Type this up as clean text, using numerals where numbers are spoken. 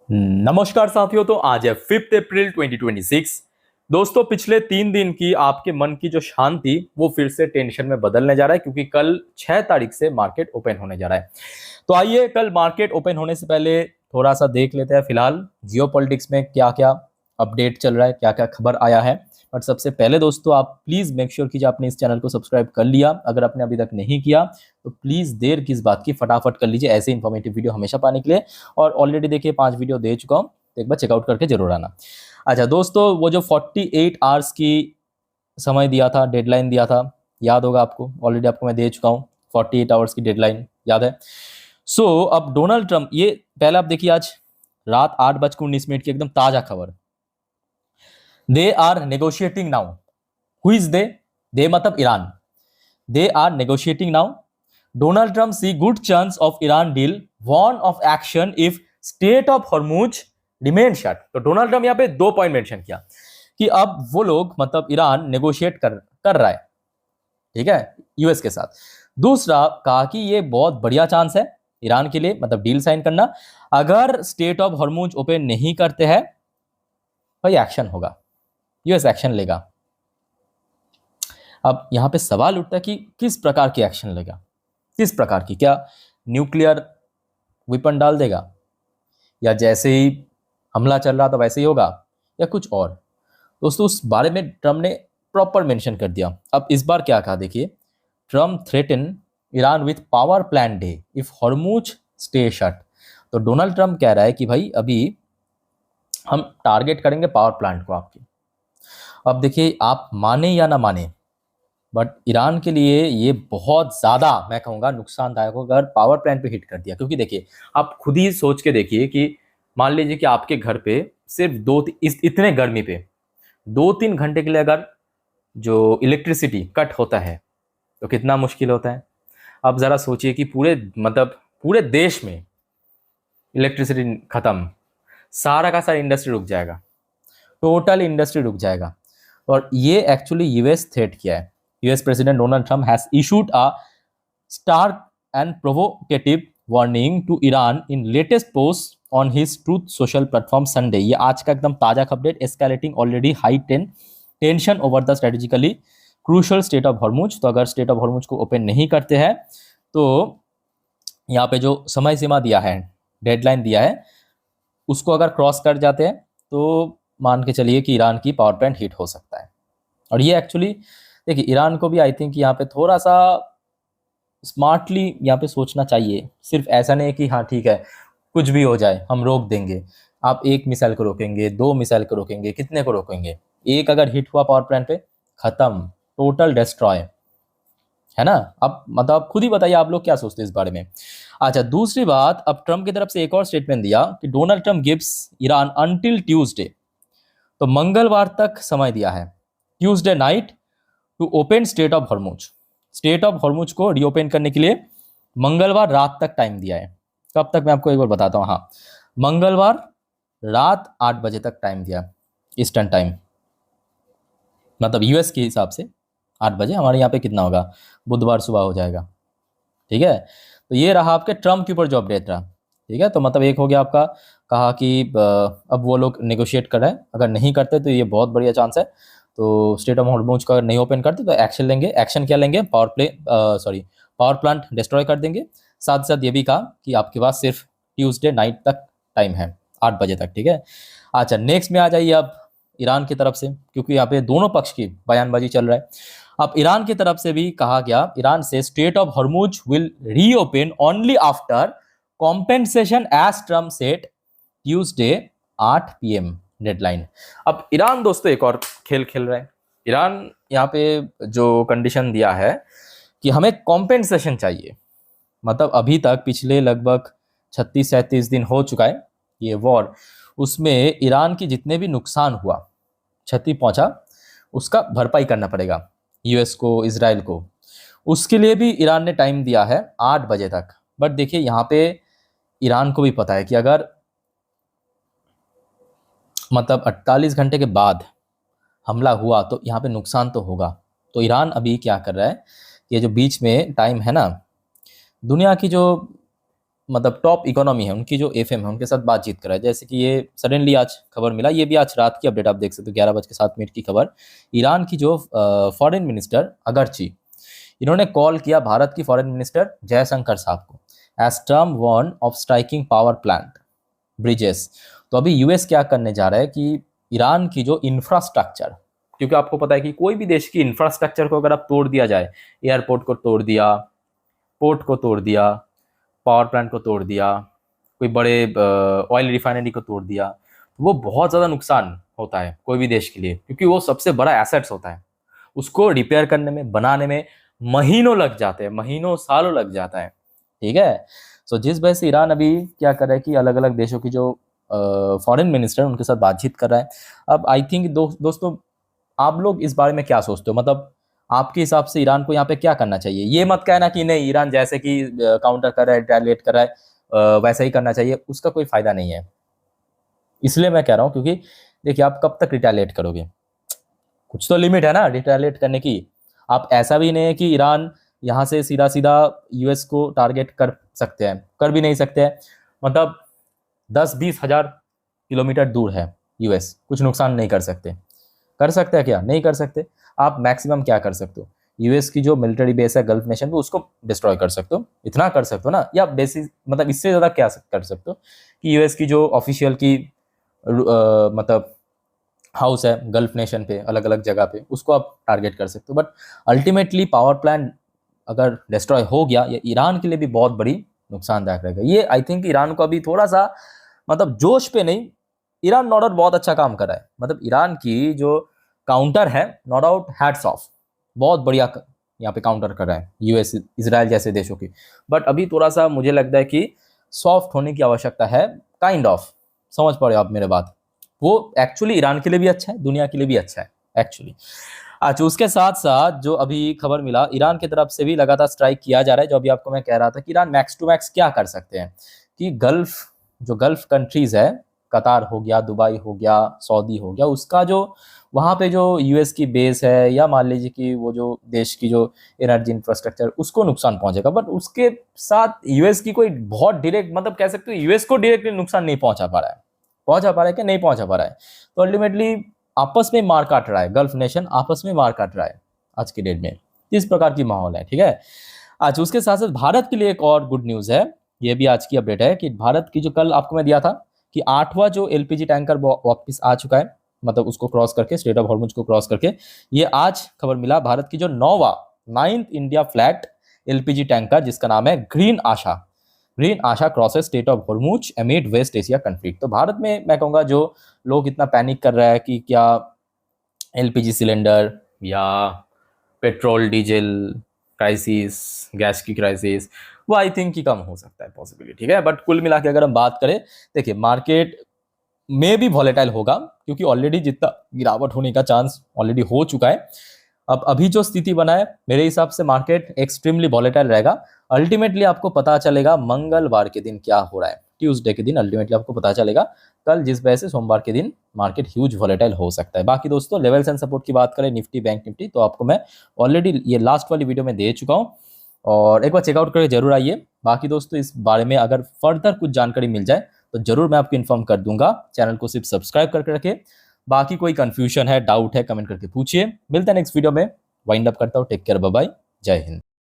नमस्कार साथियों। तो आज है 5 अप्रैल 2026। दोस्तों, पिछले 3 दिन की आपके मन की जो शांति वो फिर से टेंशन में बदलने जा रहा है, क्योंकि कल 6 तारीख से मार्केट ओपन होने जा रहा है। तो आइए कल मार्केट ओपन होने से पहले थोड़ा सा देख लेते हैं फिलहाल जियोपॉलिटिक्स में क्या क्या अपडेट चल रहा है, क्या क्या खबर आया है। बट सबसे पहले दोस्तों, आप प्लीज़ मेक श्योर कीजिए आपने इस चैनल को सब्सक्राइब कर लिया। अगर आपने अभी तक नहीं किया तो प्लीज़ देर किस बात की, फटाफट कर लीजिए ऐसे इन्फॉर्मेटिव वीडियो हमेशा पाने के लिए। और ऑलरेडी देखिए 5 वीडियो दे चुका हूँ, तो एक बार चेकआउट करके जरूर आना। अच्छा दोस्तों, वो जो 48 आवर्स की समय दिया था, डेडलाइन दिया था, याद होगा आपको, ऑलरेडी आपको मैं दे चुका हूँ। 48 आवर्स की डेडलाइन याद है। अब डोनाल्ड ट्रंप, ये पहले आप देखिए, आज रात 8:19 की एकदम ताजा खबर। They are negotiating now. Who is they मतलब Iran. They are negotiating now. Donald Trump see good chance of Iran deal, warn of action if state of Hormuz remain shut. तो डोनाल्ड ट्रंप यहाँ पे 2 point mention किया कि अब वो लोग मतलब ईरान नेगोशिएट कर रहा है, ठीक है, यूएस के साथ। दूसरा कहा कि ये बहुत बढ़िया चांस है ईरान के लिए, मतलब डील साइन करना। अगर स्टेट ऑफ हॉर्मुज ओपन नहीं करते हैं भाई एक्शन होगा, यूएस एक्शन लेगा। अब यहां पे सवाल उठता है कि किस प्रकार की एक्शन लेगा, किस प्रकार की, क्या न्यूक्लियर वेपन डाल देगा, या जैसे ही हमला चल रहा था वैसे ही होगा, या कुछ और। दोस्तों उस बारे में ट्रम्प ने प्रॉपर मेंशन कर दिया। अब इस बार क्या कहा देखिए, Trump threaten Iran with power plant day if Hormuz stay shut. तो डोनाल्ड ट्रम्प कह रहा है कि भाई अभी हम टारगेट करेंगे पावर प्लांट को आपकी। अब देखिए, आप माने या ना माने, बट ईरान के लिए ये बहुत ज़्यादा मैं कहूँगा नुकसानदायक होगा अगर पावर प्लांट पे हिट कर दिया। क्योंकि देखिए, आप खुद ही सोच के देखिए कि मान लीजिए कि आपके घर पे सिर्फ इतने गर्मी पे 2-3 घंटे के लिए अगर जो इलेक्ट्रिसिटी कट होता है तो कितना मुश्किल होता है। अब ज़रा सोचिए कि पूरे देश में इलेक्ट्रिसिटी खत्म, सारा का सारा इंडस्ट्री रुक जाएगा, टोटल इंडस्ट्री रुक जाएगा। और ये एक्चुअली यूएस थ्रेट किया है। US president Donald Trump has issued a stark and provocative warning to Iran in latest post on his Truth Social platform Sunday. ये आज का एकदम ताजा update. Escalating already high tension over the strategically crucial strait of Hormuz. तो अगर strait of Hormuz को open नहीं करते हैं तो यहाँ पे जो समय सीमा दिया है, डेडलाइन दिया है, उसको अगर क्रॉस कर जाते हैं तो मान के चलिए कि ईरान की पावर प्लांट हिट हो सकता है। और ये एक्चुअली देखिए, ईरान को भी आई थिंक यहाँ पे थोड़ा सा स्मार्टली यहाँ पे सोचना चाहिए। सिर्फ ऐसा नहीं है कि हाँ ठीक है कुछ भी हो जाए हम रोक देंगे। आप 1 मिसाइल को रोकेंगे, 2 मिसाइल को रोकेंगे, कितने को रोकेंगे? एक अगर हिट हुआ पावर प्लांट पे, खत्म, टोटल डिस्ट्रॉय, है ना। अब मतलब आप खुद ही बताइए आप लोग क्या सोचते हैं इस बारे में। अच्छा, दूसरी बात, अब ट्रम्प की तरफ से एक और स्टेटमेंट दिया कि Donald Trump gives Iran until Tuesday. तो मंगलवार तक समय दिया है, Tuesday night, to open strait of Hormuz. Strait of Hormuz को रीओपन करने के लिए मंगलवार रात तक टाइम दिया है। कब तक मैं आपको एक बार बताता हूँ। हाँ, मंगलवार रात 8 बजे तक टाइम दिया, ईस्टर्न टाइम, मतलब यूएस के हिसाब से 8 बजे। हमारे यहाँ पे कितना होगा, बुधवार सुबह हो जाएगा, ठीक है। तो ये रहा आपके ट्रम्प के ऊपर जो अपडेट रहा, ठीक है। तो मतलब एक हो गया आपका, कहा कि अब वो लोग नेगोशिएट कर रहे हैं, अगर नहीं करते तो ये बहुत बढ़िया चांस है। तो स्टेट ऑफ हॉर्मुज का अगर नहीं ओपन करते तो एक्शन लेंगे। एक्शन क्या लेंगे? पावर प्लांट डिस्ट्रॉय कर देंगे। साथ साथ ये भी कहा कि आपके पास सिर्फ ट्यूसडे नाइट तक टाइम है, 8 बजे तक, ठीक है। अच्छा, नेक्स्ट में आ जाइए अब ईरान की तरफ से, क्योंकि यहाँ पे दोनों पक्ष की बयानबाजी चल रहा है। अब ईरान की तरफ से भी कहा गया, ईरान से strait of Hormuz will reopen only after compensation as Trump set Tuesday 8 PM deadline. अब ईरान दोस्तों एक और खेल खेल रहा है। ईरान यहाँ पे जो कंडीशन दिया है कि हमें कॉम्पेंसेशन चाहिए। मतलब अभी तक पिछले लगभग 36-37 दिन हो चुका है ये वॉर, उसमें ईरान की जितने भी नुकसान हुआ, क्षति पहुंचा, उसका भरपाई करना पड़ेगा यूएस को, इजराइल को। उसके लिए भी ईरान ने टाइम दिया है 8 बजे तक। बट देखिए, यहाँ पे ईरान को भी पता है कि अगर मतलब 48 घंटे के बाद हमला हुआ तो यहाँ पे नुकसान तो होगा। तो ईरान अभी क्या कर रहा है, ये जो बीच में टाइम है ना, दुनिया की जो मतलब टॉप इकोनॉमी है उनकी, जो एफएम है, उनके साथ बातचीत करा है। जैसे कि ये सडनली आज खबर मिला, ये भी आज रात की अपडेट आप देख सकते हो, 11:07 की खबर। ईरान की जो फॉरेन मिनिस्टर अगरची, इन्होंने कॉल किया भारत की फॉरेन मिनिस्टर जयशंकर साहब को as term one of striking power plant bridges. तो अभी यूएस क्या करने जा रहा है कि ईरान की जो इंफ्रास्ट्रक्चर, क्योंकि आपको पता है कि कोई भी देश की इंफ्रास्ट्रक्चर को अगर आप तोड़ दिया जाए, एयरपोर्ट को तोड़ दिया, पोर्ट को तोड़ दिया, पावर प्लांट को तोड़ दिया, कोई बड़े ऑयल रिफाइनरी को तोड़ दिया, तो वो बहुत ज़्यादा नुकसान होता है कोई भी देश के लिए, क्योंकि वो सबसे बड़ा एसेट्स होता है। उसको रिपेयर करने में, बनाने में महीनों लग जाते हैं, महीनों सालों लग जाता है। ठीक है। सो जिस वजह से ईरान अभी क्या कर रहा है कि अलग अलग देशों की जो फॉरेन मिनिस्टर उनके साथ बातचीत कर रहा है। अब आई थिंक दोस्तों, आप लोग इस बारे में क्या सोचते हो? मतलब आपके हिसाब से ईरान को यहाँ पे क्या करना चाहिए? ये मत कहना कि नहीं, ईरान जैसे कि काउंटर कर रहा है, रिटेलिएट कर रहा है, वैसा ही करना चाहिए, उसका कोई फायदा नहीं है। इसलिए मैं कह रहा हूँ क्योंकि देखिए, आप कब तक रिटेलिएट करोगे? कुछ तो लिमिट है ना रिटेलिएट करने की। आप ऐसा भी नहीं है कि ईरान यहाँ से सीधा सीधा यूएस को टारगेट कर सकते हैं, कर भी नहीं सकते हैं। मतलब 10-20 हज़ार किलोमीटर दूर है यूएस, कुछ नुकसान नहीं कर सकते। कर सकते हैं क्या? नहीं कर सकते। आप मैक्सिमम क्या कर सकते हो? यूएस की जो मिलिट्री बेस है गल्फ नेशन पे, उसको डिस्ट्रॉय कर सकते हो, इतना कर सकते हो ना। या बेसिस मतलब इससे ज़्यादा क्या कर सकते हो कि यूएस की जो ऑफिशियल की मतलब हाउस है गल्फ नेशन पे, अलग अलग जगह पे, उसको आप टारगेट कर सकते हो। बट अल्टीमेटली पावर प्लांट अगर डिस्ट्रॉय हो गया, ये ईरान के लिए भी बहुत बड़ी नुकसानदायक रहेगा। ये आई थिंक ईरान को अभी थोड़ा सा मतलब जोश पे नहीं, ईरान नो डाउट बहुत अच्छा काम कर रहा है। मतलब ईरान की जो काउंटर है, नो डाउट हैट्स ऑफ, बहुत बढ़िया यहाँ पे काउंटर कर रहा है यूएस, इजराइल जैसे देशों की। बट अभी थोड़ा सा मुझे लगता है कि सॉफ्ट होने की आवश्यकता है, काइंड ऑफ। समझ पा रहे हो आप मेरे बात? वो एक्चुअली ईरान के लिए भी अच्छा है, दुनिया के लिए भी अच्छा है एक्चुअली। अच्छा, उसके साथ साथ जो अभी खबर मिला, ईरान की तरफ से भी लगातार स्ट्राइक किया जा रहा है। जो अभी आपको मैं कह रहा था कि ईरान मैक्स टू मैक्स क्या कर सकते हैं कि गल्फ कंट्रीज है, कतार हो गया, दुबई हो गया, सऊदी हो गया, उसका जो वहाँ पे जो यूएस की बेस है, या मान लीजिए कि वो जो देश की जो एनर्जी इंफ्रास्ट्रक्चर, उसको नुकसान पहुंचेगा। बट उसके साथ यूएस की कोई बहुत डायरेक्ट, मतलब कह सकते हो यूएस को डायरेक्टली नुकसान नहीं पहुंचा पा रहा है। पहुंचा पा रहा है कि नहीं पहुंचा पा रहा है? तो अल्टीमेटली आपस में मार काट रहा है, गल्फ नेशन आपस में मार काट रहा है आज की डेट में। इस प्रकार की माहौल है। ठीक है। आज उसके साथ साथ भारत के लिए एक और गुड न्यूज़ है, ये भी आज की अपडेट है कि भारत की जो कल आपको मैं दिया था कि 8वां जो एलपीजी टैंकर वापस आ चुका है, मतलब उसको क्रॉस करके, स्ट्रेट ऑफ हॉर्मुज को क्रॉस करके। ये आज खबर मिला, भारत की जो 9th India flat LPG tanker, जिसका नाम है green Asha crosses strait of Hormuz amid West Asia conflict. तो भारत में मैं कहूँगा जो लोग इतना पैनिक कर रहा है कि क्या एलपीजी सिलेंडर या पेट्रोल डीजल क्राइसिस, गैस की क्राइसिस, वो आई थिंक कि कम हो सकता है पॉसिबिलिटी। ठीक है। बट कुल मिला के अगर हम बात करें, देखिए मार्केट में भी वॉलेटाइल होगा, क्योंकि ऑलरेडी जितना गिरावट होने का चांस ऑलरेडी हो चुका है। अब अभी जो स्थिति बना है, मेरे हिसाब से मार्केट एक्सट्रीमली वॉलेटाइल रहेगा। अल्टीमेटली आपको पता चलेगा मंगलवार के दिन क्या हो रहा है, ट्यूसडे के दिन अल्टीमेटली आपको पता चलेगा। कल जिस वजह से सोमवार के दिन मार्केट ह्यूज वॉलेटाइल हो सकता है। बाकी दोस्तों, लेवल्स एंड सपोर्ट की बात करें निफ्टी, बैंक निफ्टी, तो आपको मैं ऑलरेडी ये लास्ट वाली वीडियो में दे चुका हूँ, और एक बार चेकआउट करके जरूर आइए। बाकी दोस्तों, इस बारे में अगर फर्दर कुछ जानकारी मिल जाए तो जरूर मैं आपको इन्फॉर्म कर दूंगा। चैनल को सिर्फ सब्सक्राइब करके रखें। बाकी कोई कंफ्यूजन है, डाउट है, कमेंट करके पूछिए। मिलते हैं नेक्स्ट वीडियो में। वाइंड अप करता हूँ। टेक केयर, बाय बाय, जय हिंद।